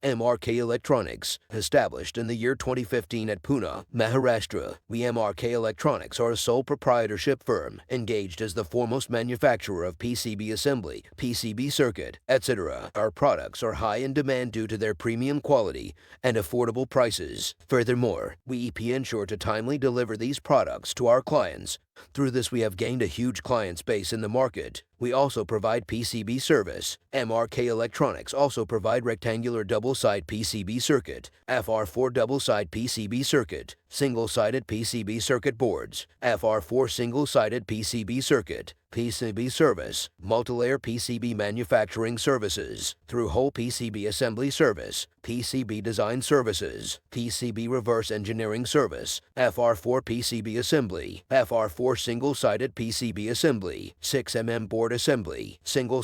MRK Electronics, established in the year 2015 at Pune, Maharashtra. We MRK Electronics are a sole proprietorship firm engaged as the foremost manufacturer of PCB assembly, PCB circuit, etc. Our products are high in demand due to their premium quality and affordable prices. Furthermore, we ensure to timely deliver these products to our clients. Through this, we have gained a huge client base in the market. We also provide PCB service. MRK Electronics also provide rectangular double-side PCB circuit, FR4 double-side PCB circuit, single-sided PCB circuit boards, FR4 single-sided PCB circuit, PCB service, multilayer PCB manufacturing services, through whole PCB assembly service, PCB design services, PCB reverse engineering service, FR4 PCB assembly, FR4 single-sided PCB assembly, 6mm board assembly, single